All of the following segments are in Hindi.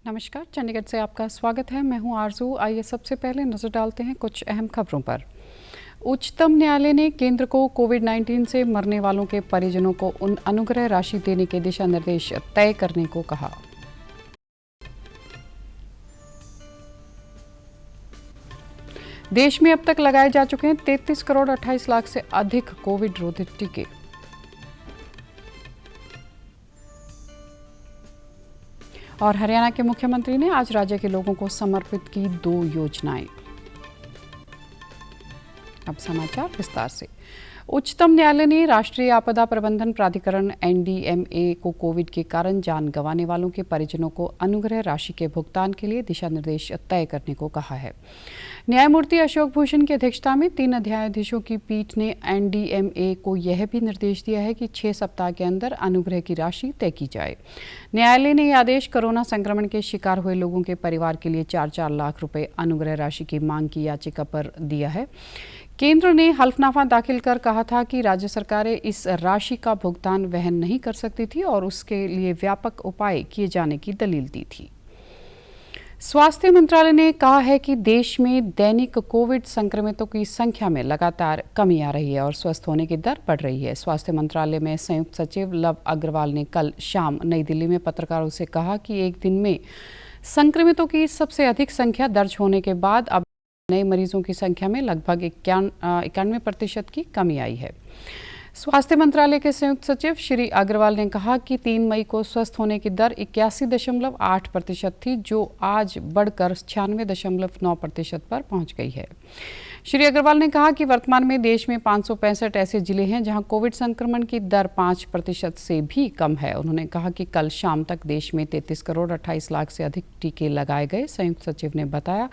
नमस्कार, चंडीगढ़ से आपका स्वागत है। मैं हूं आरजू। आइए सबसे पहले नजर डालते हैं कुछ अहम खबरों पर। उच्चतम न्यायालय ने केंद्र को कोविड-19 से मरने वालों के परिजनों को अनुग्रह राशि देने के दिशा निर्देश तय करने को कहा। देश में अब तक लगाए जा चुके हैं 33 करोड़ 28 लाख से अधिक कोविड रोधी टीके। और हरियाणा के मुख्यमंत्री ने आज राज्य के लोगों को समर्पित की 2 योजनाएं। अब समाचार विस्तार से। उच्चतम न्यायालय ने राष्ट्रीय आपदा प्रबंधन प्राधिकरण एनडीएमए को कोविड के कारण जान गंवाने वालों के परिजनों को अनुग्रह राशि के भुगतान के लिए दिशा निर्देश तय करने को कहा है। न्यायमूर्ति अशोक भूषण की अध्यक्षता में 3 न्यायाधीशों की पीठ ने एनडीएमए को यह भी निर्देश दिया है कि 6 सप्ताह के अंदर अनुग्रह की राशि तय की जाए। न्यायालय ने यह आदेश कोरोना संक्रमण के शिकार हुए लोगों के परिवार के लिए 4-4 लाख रुपए अनुग्रह राशि की मांग की याचिका पर दिया है। केंद्र ने हल्फनामा दाखिल कर कहा था कि राज्य सरकारें इस राशि का भुगतान वहन नहीं कर सकती थी और उसके लिए व्यापक उपाय किए जाने की दलील दी थी। स्वास्थ्य मंत्रालय ने कहा है कि देश में दैनिक कोविड संक्रमितों की संख्या में लगातार कमी आ रही है और स्वस्थ होने की दर बढ़ रही है। स्वास्थ्य मंत्रालय में संयुक्त सचिव लव अग्रवाल ने कल शाम नई दिल्ली में पत्रकारों से कहा कि एक दिन में संक्रमितों की सबसे अधिक संख्या दर्ज होने के बाद अब नए मरीजों की संख्या में लगभग 91% की कमी आई है। स्वास्थ्य मंत्रालय के संयुक्त सचिव श्री अग्रवाल ने कहा कि 3 मई को स्वस्थ होने की दर 81.8% थी, जो आज बढ़कर 96.9% पर पहुंच गई है। श्री अग्रवाल ने कहा कि वर्तमान में देश में 565 ऐसे जिले हैं जहां कोविड संक्रमण की दर 5% से भी कम है। उन्होंने कहा कि कल शाम तक देश में 33 करोड़ 28 लाख से अधिक टीके लगाए गए। संयुक्त सचिव ने बताया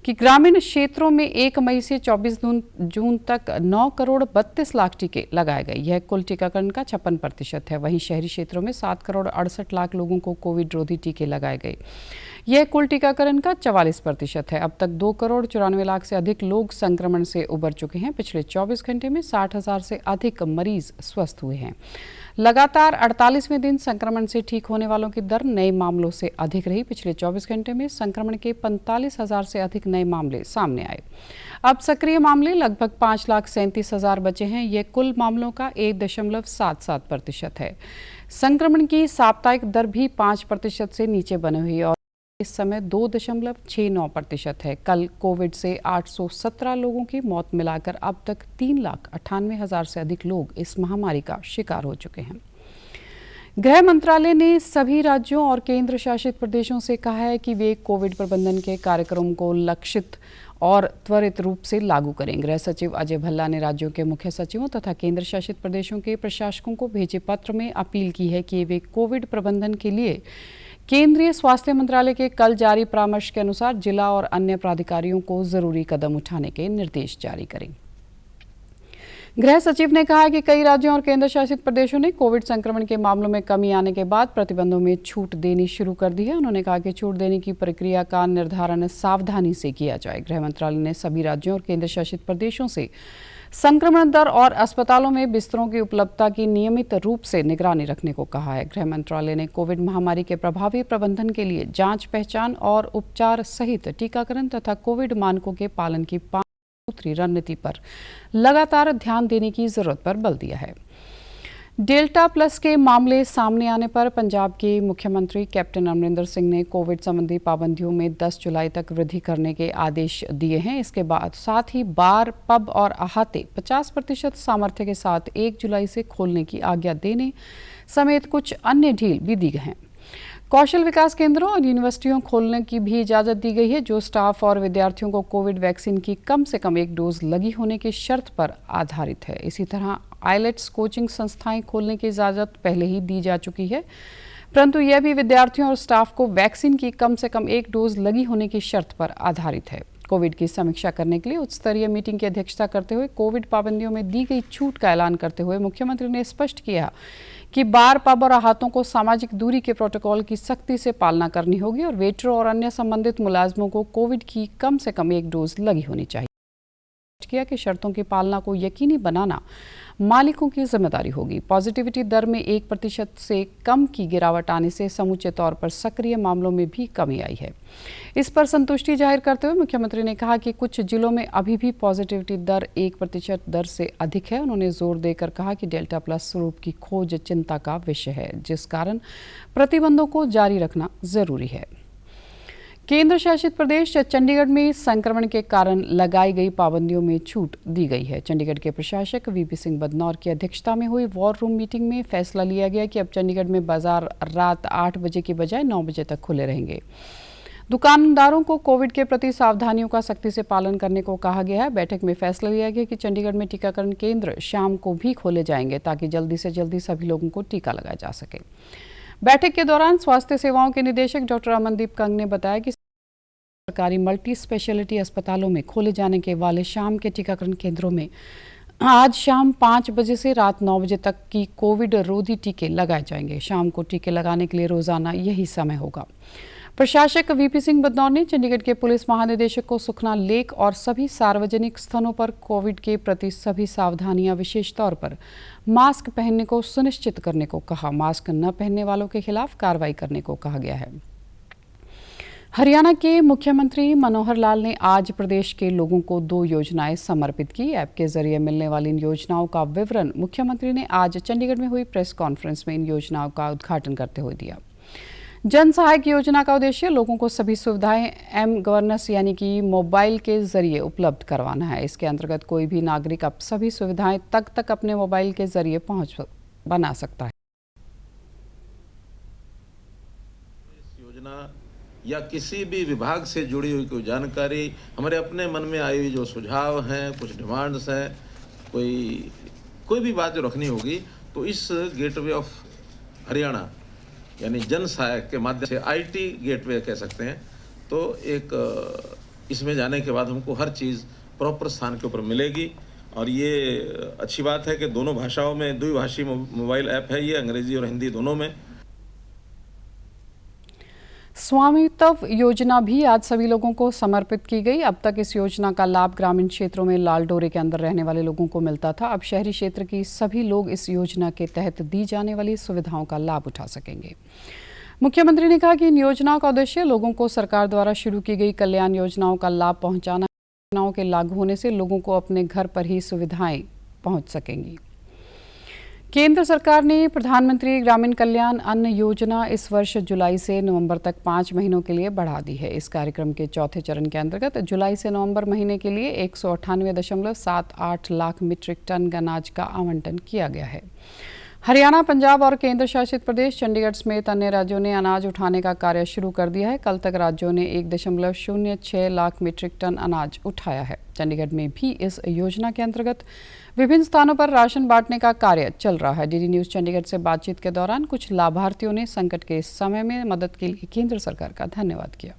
कि ग्रामीण क्षेत्रों में 1 मई से 24 जून तक 9 करोड़ 32 लाख टीके लगाए गए। यह कुल टीकाकरण का 56% है। वहीं शहरी क्षेत्रों में 7 करोड़ 68 लाख लोगों को कोविड रोधी टीके लगाए गए। यह कुल टीकाकरण का 44% है। अब तक 2 करोड़ 94 लाख से अधिक लोग संक्रमण से उबर चुके हैं। पिछले 24 घंटे में 60,000 से अधिक मरीज स्वस्थ हुए हैं। लगातार 48वें दिन संक्रमण से ठीक होने वालों की दर नए मामलों से अधिक रही। पिछले 24 घंटे में संक्रमण के 45,000 से अधिक नए मामले सामने आए। अब सक्रिय मामले लगभग 5,37,000 बचे हैं। यह कुल मामलों का 1.77% है। संक्रमण की साप्ताहिक दर भी 5% से नीचे बनी हुई और इस समय 2.69% है। कल कोविड से 817 लोगों की मौत मिलाकर अब तक 3,98,000 से अधिक लोग इस महामारी का शिकार हो चुके हैं। गृह मंत्रालय ने सभी राज्यों और केंद्र शासित प्रदेशों से कहा है कि वे कोविड प्रबंधन के कार्यक्रम को लक्षित और त्वरित रूप से लागू करें। गृह सचिव अजय भल्ला ने राज्यों के मुख्य सचिवों तथा केंद्र शासित प्रदेशों के प्रशासकों को भेजे पत्र में अपील की है कि वे कोविड प्रबंधन के लिए केंद्रीय स्वास्थ्य मंत्रालय के कल जारी परामर्श के अनुसार जिला और अन्य प्राधिकारियों को जरूरी कदम उठाने के निर्देश जारी करें। गृह सचिव ने कहा कि कई राज्यों और केंद्र शासित प्रदेशों ने कोविड संक्रमण के मामलों में कमी आने के बाद प्रतिबंधों में छूट देनी शुरू कर दी है। उन्होंने कहा कि छूट देने की प्रक्रिया का निर्धारण सावधानी से किया जाए। गृह मंत्रालय ने सभी राज्यों और केंद्र शासित प्रदेशों से संक्रमण दर और अस्पतालों में बिस्तरों की उपलब्धता की नियमित रूप से निगरानी रखने को कहा है। गृह मंत्रालय ने कोविड महामारी के प्रभावी प्रबंधन के लिए जांच, पहचान और उपचार सहित टीकाकरण तथा कोविड मानकों के पालन की 5 सूत्री रणनीति पर लगातार ध्यान देने की जरूरत पर बल दिया है। डेल्टा प्लस के मामले सामने आने पर पंजाब के मुख्यमंत्री कैप्टन अमरिंदर सिंह ने कोविड संबंधी पाबंदियों में 10 जुलाई तक वृद्धि करने के आदेश दिए हैं। इसके बाद साथ ही बार, पब और अहाते 50% सामर्थ्य के साथ 1 जुलाई से खोलने की आज्ञा देने समेत कुछ अन्य ढील भी दी गई हैं। कौशल विकास केंद्रों और यूनिवर्सिटियों खोलने की भी इजाज़त दी गई है, जो स्टाफ और विद्यार्थियों को कोविड वैक्सीन की कम से कम 1 डोज लगी होने की शर्त पर आधारित है। इसी तरह आईलेट्स कोचिंग संस्थाएं खोलने की इजाज़त पहले ही दी जा चुकी है, परंतु यह भी विद्यार्थियों और स्टाफ को वैक्सीन की कम से कम 1 डोज लगी होने की शर्त पर आधारित है। कोविड की समीक्षा करने के लिए उच्च स्तरीय मीटिंग की अध्यक्षता करते हुए कोविड पाबंदियों में दी गई छूट का ऐलान करते हुए मुख्यमंत्री ने स्पष्ट किया कि बार, पब और अहातों को सामाजिक दूरी के प्रोटोकॉल की सख्ती से पालना करनी होगी और वेटरों और अन्य संबंधित मुलाजमों को कोविड की कम से कम 1 डोज लगी होनी चाहिए। किया कि शर्तों की पालना को यकीनी बनाना मालिकों की जिम्मेदारी होगी। पॉजिटिविटी दर में 1% से कम की गिरावट आने से समूचे तौर पर सक्रिय मामलों में भी कमी आई है। इस पर संतुष्टि जाहिर करते हुए मुख्यमंत्री ने कहा कि कुछ जिलों में अभी भी पॉजिटिविटी दर 1% दर से अधिक है। उन्होंने जोर देकर कहा कि डेल्टा प्लस स्वरूप की खोज चिंता का विषय है, जिस कारण प्रतिबंधों को जारी रखना जरूरी है। केंद्र शासित प्रदेश चंडीगढ़ में संक्रमण के कारण लगाई गई पाबंदियों में छूट दी गई है। चंडीगढ़ के प्रशासक वीपी सिंह बदनौर की अध्यक्षता में हुई वॉर रूम मीटिंग में फैसला लिया गया कि अब चंडीगढ़ में बाजार रात 8 बजे की बजाय 9 बजे तक खुले रहेंगे। दुकानदारों को कोविड के प्रति सावधानियों का सख्ती से पालन करने को कहा गया है। बैठक में फैसला लिया गया कि चंडीगढ़ में टीकाकरण केंद्र शाम को भी खोले जाएंगे ताकि जल्दी से जल्दी सभी लोगों को टीका लगाया जा सके। बैठक के दौरान स्वास्थ्य सेवाओं के निदेशक डॉक्टर अमनदीप कंग ने बताया कि सरकारी मल्टी स्पेशलिटी अस्पतालों में खोले जाने के वाले शाम के टीकाकरण केंद्रों में आज शाम 5 बजे से रात 9 बजे तक की कोविड रोधी टीके लगाए जाएंगे। शाम को टीके लगाने के लिए रोजाना यही समय होगा। प्रशासक वीपी सिंह बदनौर ने चंडीगढ़ के पुलिस महानिदेशक को सुखना लेक और सभी सार्वजनिक स्थानों पर कोविड के प्रति सभी सावधानियां विशेष तौर पर मास्क पहनने को सुनिश्चित करने को कहा। मास्क न पहनने वालों के खिलाफ कार्रवाई करने को कहा गया है। हरियाणा के मुख्यमंत्री मनोहर लाल ने आज प्रदेश के लोगों को 2 योजनाएं समर्पित की। ऐप के जरिए मिलने वाली इन योजनाओं का विवरण मुख्यमंत्री ने आज चंडीगढ़ में हुई प्रेस कॉन्फ्रेंस में इन योजनाओं का उद्घाटन करते हुए दिया। जन सहायक योजना का उद्देश्य लोगों को सभी सुविधाएं एम गवर्नेंस यानी कि मोबाइल के जरिए उपलब्ध करवाना है। इसके अंतर्गत कोई भी नागरिक अब सभी सुविधाएं तक अपने मोबाइल के जरिए पहुंच बना सकता है। इस योजना या किसी भी विभाग से जुड़ी हुई कोई जानकारी, हमारे अपने मन में आई हुई जो सुझाव हैं, कुछ डिमांड्स हैं, कोई भी बात जो रखनी होगी, तो इस गेटवे ऑफ हरियाणा यानी जन सहायक के माध्यम से आईटी गेटवे कह सकते हैं, तो एक इसमें जाने के बाद हमको हर चीज़ प्रॉपर स्थान के ऊपर मिलेगी। और ये अच्छी बात है कि दोनों भाषाओं में द्विभाषी मोबाइल ऐप है, ये अंग्रेजी और हिंदी दोनों में। स्वामित्व योजना भी आज सभी लोगों को समर्पित की गई। अब तक इस योजना का लाभ ग्रामीण क्षेत्रों में लाल डोरे के अंदर रहने वाले लोगों को मिलता था। अब शहरी क्षेत्र की सभी लोग इस योजना के तहत दी जाने वाली सुविधाओं का लाभ उठा सकेंगे। मुख्यमंत्री ने कहा कि इन योजनाओं का उद्देश्य लोगों को सरकार द्वारा शुरू की गई कल्याण योजनाओं का लाभ पहुंचाना है। योजनाओं के लागू होने से लोगों को अपने घर पर ही सुविधाएं पहुंच सकेंगी। केंद्र सरकार ने प्रधानमंत्री ग्रामीण कल्याण अन्न योजना इस वर्ष जुलाई से नवंबर तक 5 महीनों के लिए बढ़ा दी है। इस कार्यक्रम के चौथे चरण के अंतर्गत जुलाई से नवंबर महीने के लिए 198.78 लाख मीट्रिक टन अनाज का आवंटन किया गया है। हरियाणा, पंजाब और केंद्र शासित प्रदेश चंडीगढ़ समेत अन्य राज्यों ने अनाज उठाने का कार्य शुरू कर दिया है। कल तक राज्यों ने 1.06 लाख मीट्रिक टन अनाज उठाया है। चंडीगढ़ में भी इस योजना के अंतर्गत विभिन्न स्थानों पर राशन बांटने का कार्य चल रहा है। डीडी न्यूज चंडीगढ़ से बातचीत के दौरान कुछ लाभार्थियों ने संकट के इस समय में मदद के लिए केंद्र सरकार का धन्यवाद किया।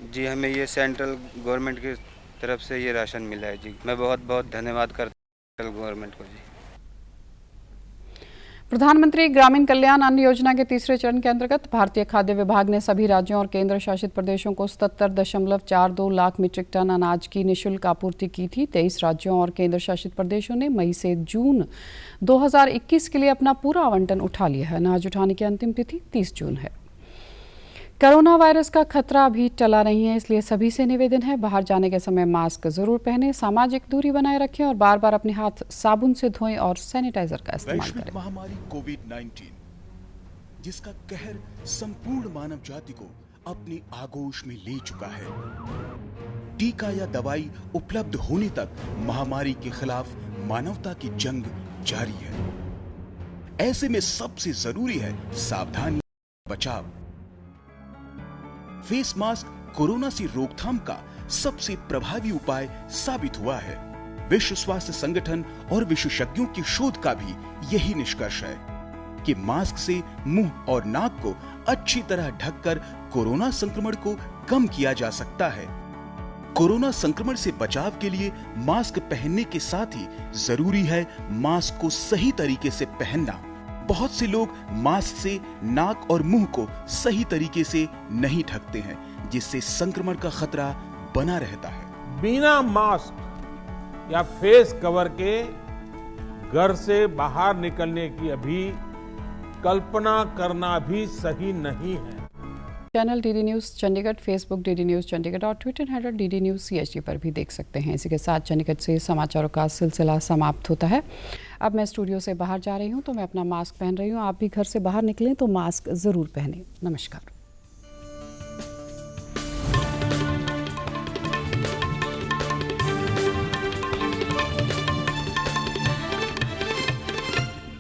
जी, हमें ये सेंट्रल गवर्नमेंट की तरफ से ये राशन मिला है जी। मैं बहुत बहुत धन्यवाद करता हूँ सेंट्रल गवर्नमेंट को जी। प्रधानमंत्री ग्रामीण कल्याण अन्न योजना के तीसरे चरण के अंतर्गत भारतीय खाद्य विभाग ने सभी राज्यों और केंद्र शासित प्रदेशों को 77.42 लाख मीट्रिक टन अनाज की निःशुल्क आपूर्ति की थी। 23 राज्यों और केंद्र शासित प्रदेशों ने मई से जून 2021 के लिए अपना पूरा आवंटन उठा लिया है। अनाज उठाने की अंतिम तिथि 30 जून है। कोरोना वायरस का खतरा अभी टला नहीं है, इसलिए सभी से निवेदन है बाहर जाने के समय मास्क जरूर पहनें, सामाजिक दूरी बनाए रखें और बार बार अपने हाथ साबुन से धोएं और सैनिटाइजर का इस्तेमाल करें। महामारी कोविड-19 जिसका कहर संपूर्ण मानव जाति को अपनी आगोश में ले चुका है। टीका या दवाई उपलब्ध होने तक महामारी के खिलाफ मानवता की जंग जारी है। ऐसे में सबसे जरूरी है सावधानी, बचाव। फेस मास्क कोरोना से रोकथाम का सबसे प्रभावी उपाय साबित हुआ है। विश्व स्वास्थ्य संगठन और विशेषज्ञों की शोध का भी यही निष्कर्ष है कि मास्क से मुंह और नाक को अच्छी तरह ढककर कोरोना संक्रमण को कम किया जा सकता है। कोरोना संक्रमण से बचाव के लिए मास्क पहनने के साथ ही जरूरी है मास्क को सही तरीके से पहनना। बहुत से लोग मास्क से नाक और मुंह को सही तरीके से नहीं ढकते हैं, जिससे संक्रमण का खतरा बना रहता है। बिना मास्क या फेस कवर के घर से बाहर निकलने की अभी कल्पना करना भी सही नहीं है। Channel DD news Chandigarh, Facebook DD news Chandigarh और Twitter handle DD news CHD पर भी देख सकते हैं। इसी के साथ चंडीगढ़ से समाचारों का सिलसिला समाप्त होता है। अब मैं स्टूडियो से बाहर जा रही हूँ तो मैं अपना मास्क पहन रही हूँ। आप भी घर से बाहर निकलें तो मास्क ज़रूर पहनें। नमस्कार।